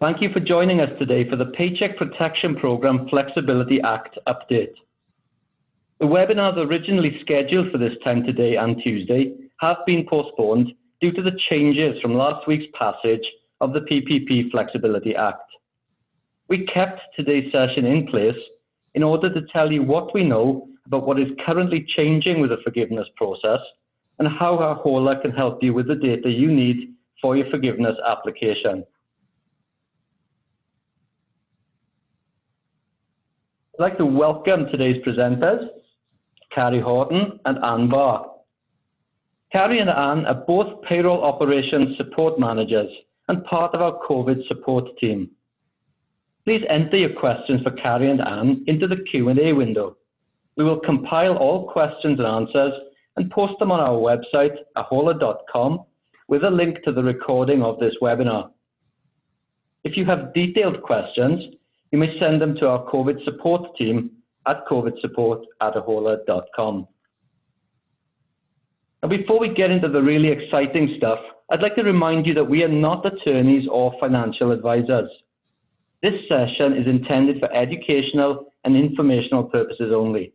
Thank you for joining us today for the Paycheck Protection Program Flexibility Act update. The webinars originally scheduled for this time today and Tuesday have been postponed due to the changes from last week's passage of the PPP Flexibility Act. We kept today's session in place in order to tell you what we know about what is currently changing with the forgiveness process and how AHOLA can help you with the data you need for your forgiveness application. I'd like to welcome today's presenters, Carrie Horton and Ann Barr. Carrie and Ann are both payroll operations support managers and part of our COVID support team. Please enter your questions for Carrie and Ann into the Q&A window. We will compile all questions and answers and post them on our website, ahola.com, with a link to the recording of this webinar. If you have detailed questions, you may send them to our COVID support team at covidsupport@ahola.com. Now, before we get into the really exciting stuff, I'd like to remind you that we are not attorneys or financial advisors. This session is intended for educational and informational purposes only.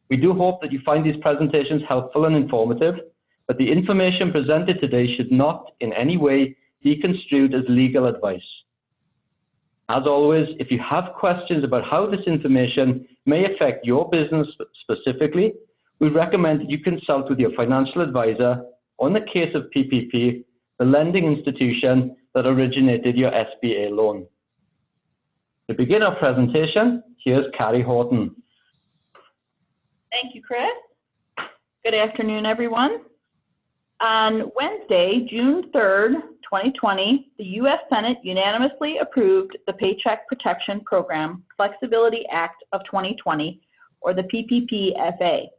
We do hope that you find these presentations helpful and informative, but the information presented today should not in any way be construed as legal advice. As always, if you have questions about how this information may affect your business specifically, we recommend that you consult with your financial advisor on the case of PPP, the lending institution that originated your SBA loan. To begin our presentation, here's Carrie Horton. Thank you, Chris. Good afternoon, everyone. On Wednesday, June 3rd, 2020, the U.S. Senate unanimously approved the Paycheck Protection Program Flexibility Act of 2020, or the PPPFA.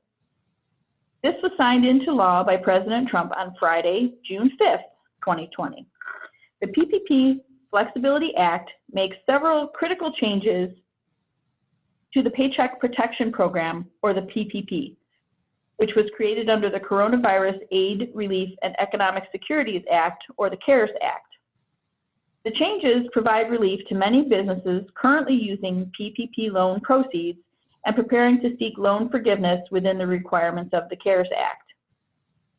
This was signed into law by President Trump on Friday, June 5th, 2020. The PPP Flexibility Act makes several critical changes to the Paycheck Protection Program, or the PPP, which was created under the Coronavirus Aid, Relief, and Economic Securities Act, or the CARES Act. The changes provide relief to many businesses currently using PPP loan proceeds and preparing to seek loan forgiveness within the requirements of the CARES Act.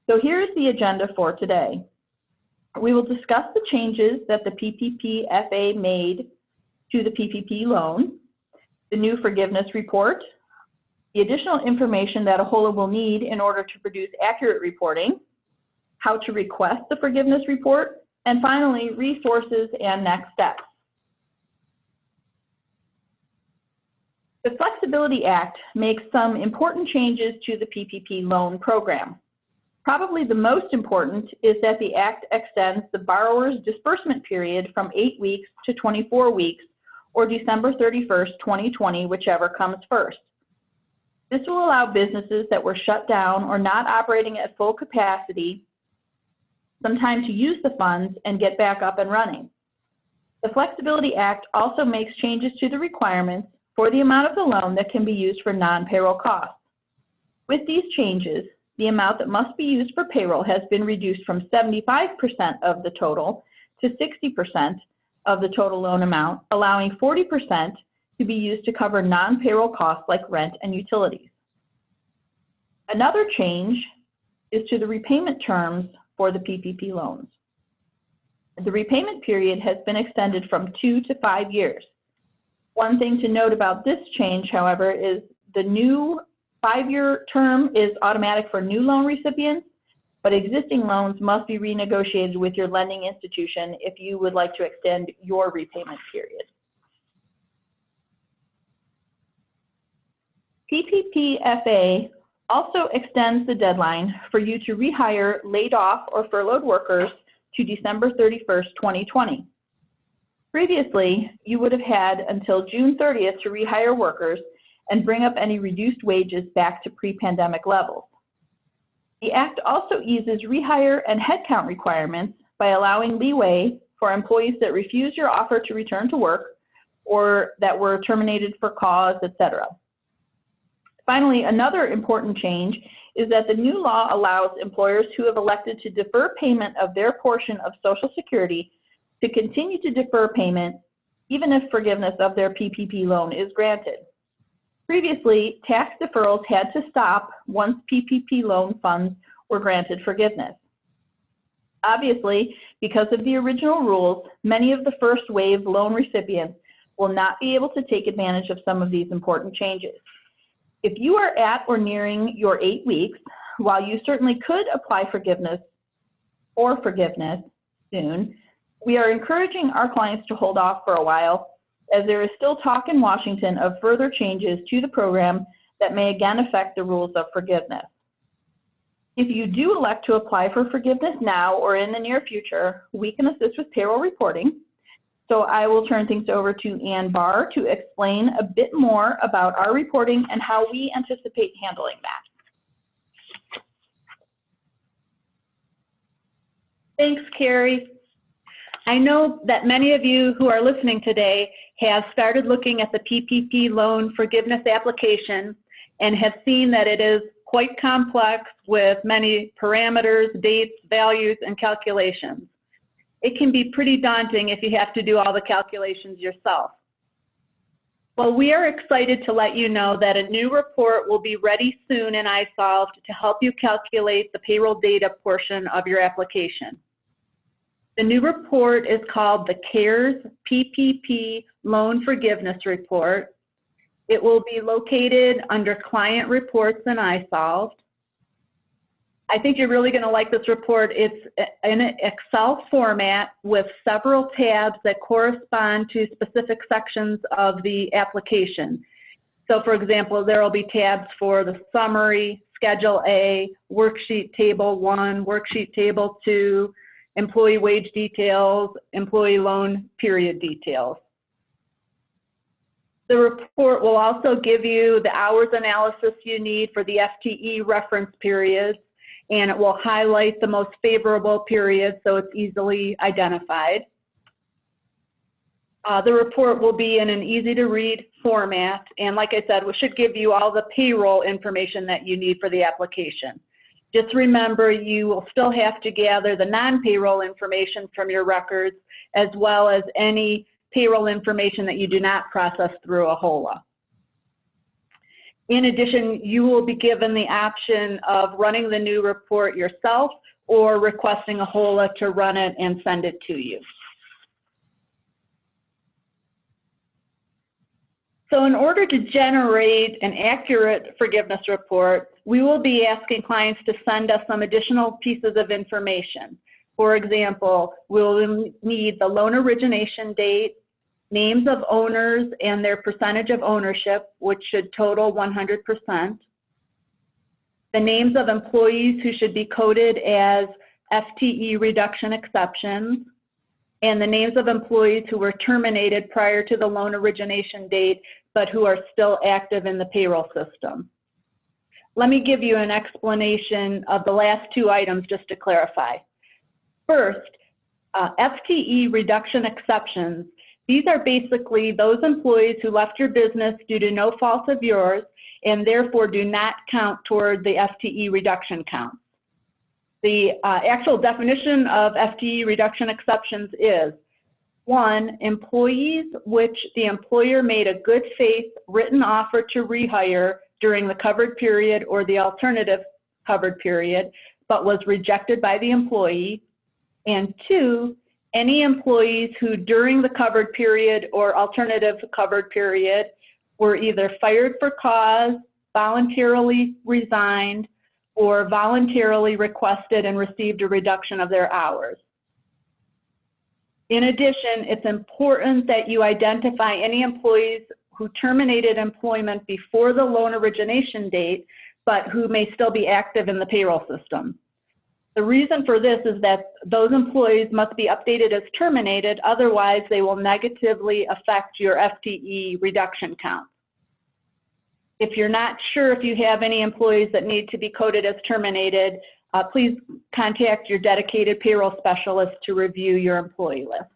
So here's the agenda for today. We will discuss the changes that the PPPFA made to the PPP loan, the new forgiveness report, the additional information that AHOLA will need in order to produce accurate reporting, how to request the forgiveness report, and finally, resources and next steps. The Flexibility Act makes some important changes to the PPP loan program. Probably the most important is that the Act extends the borrower's disbursement period from 8 weeks to 24 weeks, or December 31st, 2020, whichever comes first. This will allow businesses that were shut down or not operating at full capacity some time to use the funds and get back up and running. The Flexibility Act also makes changes to the requirements for the amount of the loan that can be used for non-payroll costs. With these changes, the amount that must be used for payroll has been reduced from 75% of the total to 60% of the total loan amount, allowing 40% to be used to cover non-payroll costs like rent and utilities. Another change is to the repayment terms for the PPP loans. The repayment period has been extended from 2 to 5 years. One thing to note about this change, however, is the new 5-year term is automatic for new loan recipients, but existing loans must be renegotiated with your lending institution if you would like to extend your repayment period. PPPFA also extends the deadline for you to rehire laid off or furloughed workers to December 31st, 2020. Previously, you would have had until June 30th to rehire workers and bring up any reduced wages back to pre-pandemic levels. The Act also eases rehire and headcount requirements by allowing leeway for employees that refuse your offer to return to work or that were terminated for cause, etc. Finally, another important change is that the new law allows employers who have elected to defer payment of their portion of Social Security to continue to defer payment even if forgiveness of their PPP loan is granted. Previously, tax deferrals had to stop once PPP loan funds were granted forgiveness. Obviously, because of the original rules, many of the first wave loan recipients will not be able to take advantage of some of these important changes. If you are at or nearing your 8 weeks, while you certainly could apply forgiveness soon, we are encouraging our clients to hold off for a while, as there is still talk in Washington of further changes to the program that may again affect the rules of forgiveness. If you do elect to apply for forgiveness now or in the near future, we can assist with payroll reporting. So I will turn things over to Ann Barr to explain a bit more about our reporting and how we anticipate handling that. Thanks, Carrie. I know that many of you who are listening today have started looking at the PPP loan forgiveness application and have seen that it is quite complex with many parameters, dates, values, and calculations. It can be pretty daunting if you have to do all the calculations yourself. Well, we are excited to let you know that a new report will be ready soon in iSolved to help you calculate the payroll data portion of your application. The new report is called the CARES PPP Loan Forgiveness Report. It will be located under Client Reports in iSolved. I think you're really going to like this report. It's in an Excel format with several tabs that correspond to specific sections of the application. So for example, there will be tabs for the summary, Schedule A, Worksheet Table 1, Worksheet Table 2, employee wage details, employee loan period details. The report will also give you the hours analysis you need for the FTE reference periods, and it will highlight the most favorable periods so it's easily identified. The report will be in an easy-to-read format, and like I said, we should give you all the payroll information that you need for the application. Just remember, you will still have to gather the non-payroll information from your records, as well as any payroll information that you do not process through a HOLA. In addition, you will be given the option of running the new report yourself or requesting a HOLA to run it and send it to you. So in order to generate an accurate forgiveness report, we will be asking clients to send us some additional pieces of information. For example, we'll need the loan origination date, names of owners and their percentage of ownership, which should total 100%, the names of employees who should be coded as FTE reduction exceptions, and the names of employees who were terminated prior to the loan origination date, but who are still active in the payroll system. Let me give you an explanation of the last two items just to clarify. First, FTE reduction exceptions. These are basically those employees who left your business due to no fault of yours and therefore do not count toward the FTE reduction count. The actual definition of FTE reduction exceptions is: 1, employees which the employer made a good faith written offer to rehire during the covered period or the alternative covered period, but was rejected by the employee. And 2, any employees who during the covered period or alternative covered period were either fired for cause, voluntarily resigned, or voluntarily requested and received a reduction of their hours. In addition, it's important that you identify any employees who terminated employment before the loan origination date, but who may still be active in the payroll system. The reason for this is that those employees must be updated as terminated, otherwise they will negatively affect your FTE reduction count. If you're not sure if you have any employees that need to be coded as terminated, please contact your dedicated payroll specialist to review your employee list.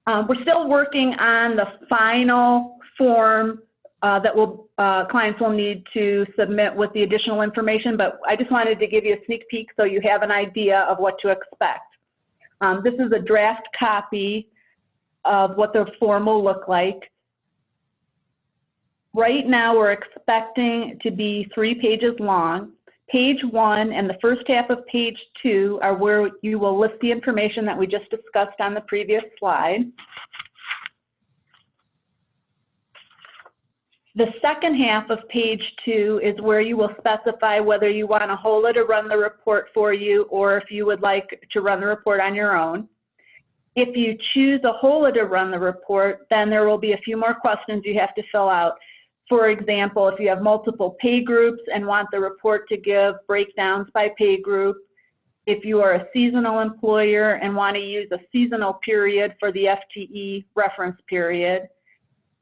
We're still working on the final form clients will need to submit with the additional information, but I just wanted to give you a sneak peek so you have an idea of what to expect. This is a draft copy of what the form will look like. Right now, we're expecting to be 3 pages long. Page 1 and the first half of page 2 are where you will list the information that we just discussed on the previous slide. The second half of page 2 is where you will specify whether you want a HOLA to run the report for you or if you would like to run the report on your own. If you choose a HOLA to run the report, then there will be a few more questions you have to fill out. For example, if you have multiple pay groups and want the report to give breakdowns by pay group, if you are a seasonal employer and want to use a seasonal period for the FTE reference period,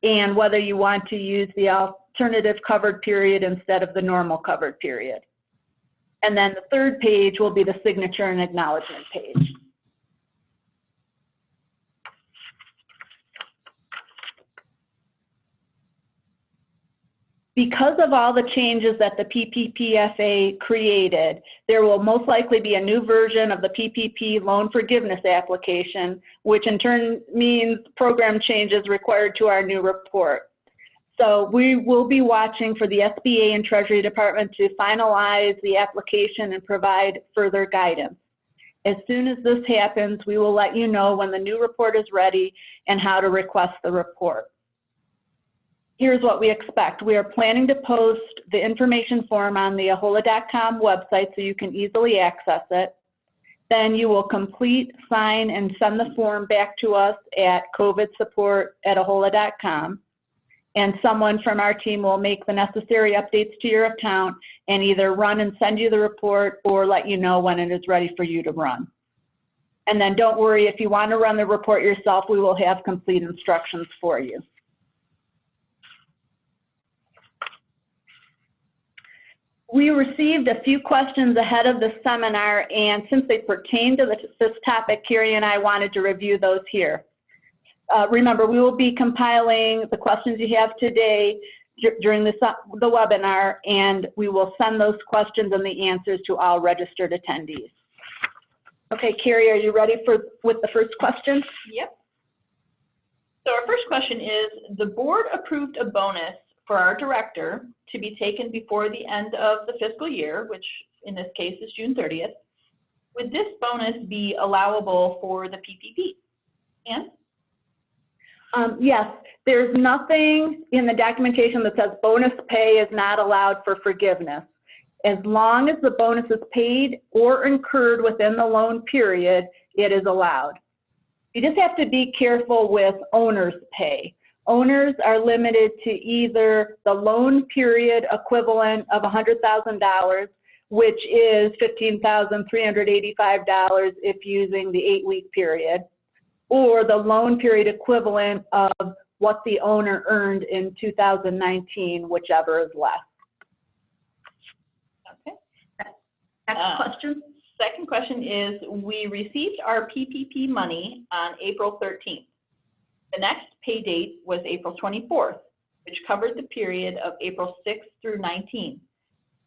and whether you want to use the alternative covered period instead of the normal covered period. And then the third page will be the signature and acknowledgement page. Because of all the changes that the PPPFA created, there will most likely be a new version of the PPP loan forgiveness application, which in turn means program changes required to our new report. So we will be watching for the SBA and Treasury Department to finalize the application and provide further guidance. As soon as this happens, we will let you know when the new report is ready and how to request the report. Here's what we expect. We are planning to post the information form on the ahola.com website so you can easily access it. Then you will complete, sign, and send the form back to us at covidsupport@ahola.com. And someone from our team will make the necessary updates to your account and either run and send you the report or let you know when it is ready for you to run. And then don't worry, if you want to run the report yourself, we will have complete instructions for you. We received a few questions ahead of the seminar, and since they pertain to this topic, Carrie and I wanted to review those here. Remember, we will be compiling the questions you have today during the webinar, and we will send those questions and the answers to all registered attendees. Okay, Carrie, are you ready with the first question? Yep. So our first question is, the board approved a bonus for our director to be taken before the end of the fiscal year, which in this case is June 30th. Would this bonus be allowable for the PPP? Ann? Yes, there's nothing in the documentation that says bonus pay is not allowed for forgiveness. As long as the bonus is paid or incurred within the loan period, it is allowed. You just have to be careful with owner's pay. Owners are limited to either the loan period equivalent of $100,000, which is $15,385 if using the 8-week period, or the loan period equivalent of what the owner earned in 2019, whichever is less. Okay. Next question. Second question is, we received our PPP money on April 13th. The next pay date was April 24th, which covered the period of April 6th through 19th.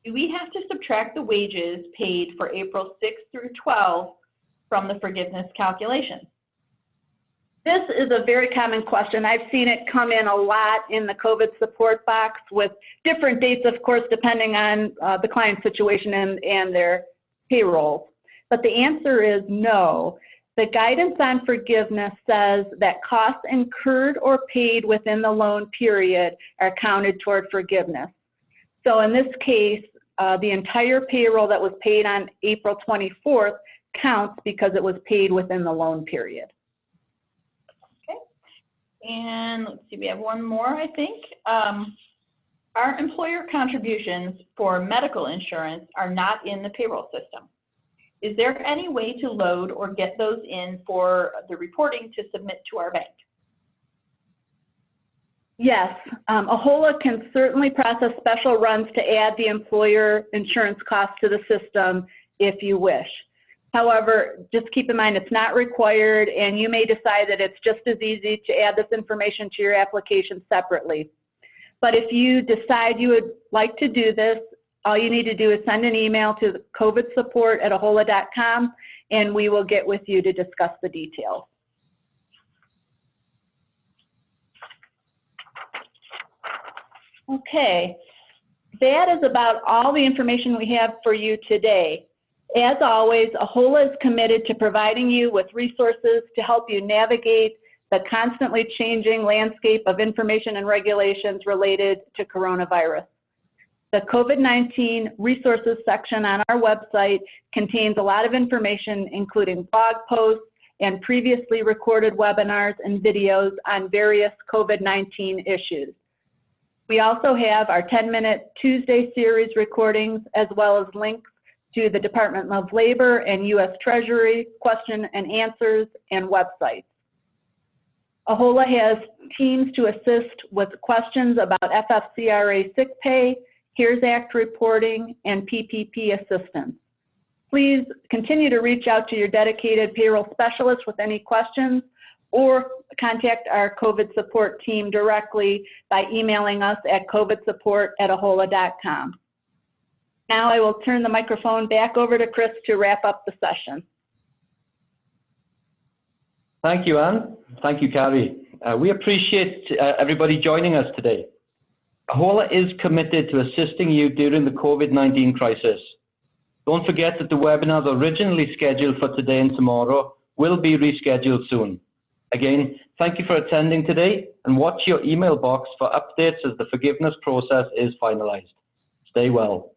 Do we have to subtract the wages paid for April 6th through 12th from the forgiveness calculation? This is a very common question. I've seen it come in a lot in the COVID support box with different dates, of course, depending on the client's situation and their payroll. But the answer is no. The guidance on forgiveness says that costs incurred or paid within the loan period are counted toward forgiveness. So in this case, the entire payroll that was paid on April 24th counts because it was paid within the loan period. Okay. And let's see, we have one more, I think. Our employer contributions for medical insurance are not in the payroll system. Is there any way to load or get those in for the reporting to submit to our bank? Yes, AHOLA can certainly process special runs to add the employer insurance cost to the system if you wish. However, just keep in mind it's not required, and you may decide that it's just as easy to add this information to your application separately. But if you decide you would like to do this, all you need to do is send an email to covidsupport@ahola.com, and we will get with you to discuss the details. Okay, that is about all the information we have for you today. As always, AHOLA is committed to providing you with resources to help you navigate the constantly changing landscape of information and regulations related to coronavirus. The COVID-19 resources section on our website contains a lot of information, including blog posts and previously recorded webinars and videos on various COVID-19 issues. We also have our 10-minute Tuesday series recordings, as well as links to the Department of Labor and U.S. Treasury question and answers and websites. AHOLA has teams to assist with questions about FFCRA sick pay, CARES Act reporting, and PPP assistance. Please continue to reach out to your dedicated payroll specialist with any questions, or contact our COVID support team directly by emailing us at covidsupport@ahola.com. Now I will turn the microphone back over to Chris to wrap up the session. Thank you, Anne. Thank you, Carrie. We appreciate everybody joining us today. AHOLA is committed to assisting you during the COVID-19 crisis. Don't forget that the webinars originally scheduled for today and tomorrow will be rescheduled soon. Again, thank you for attending today, and watch your email box for updates as the forgiveness process is finalized. Stay well.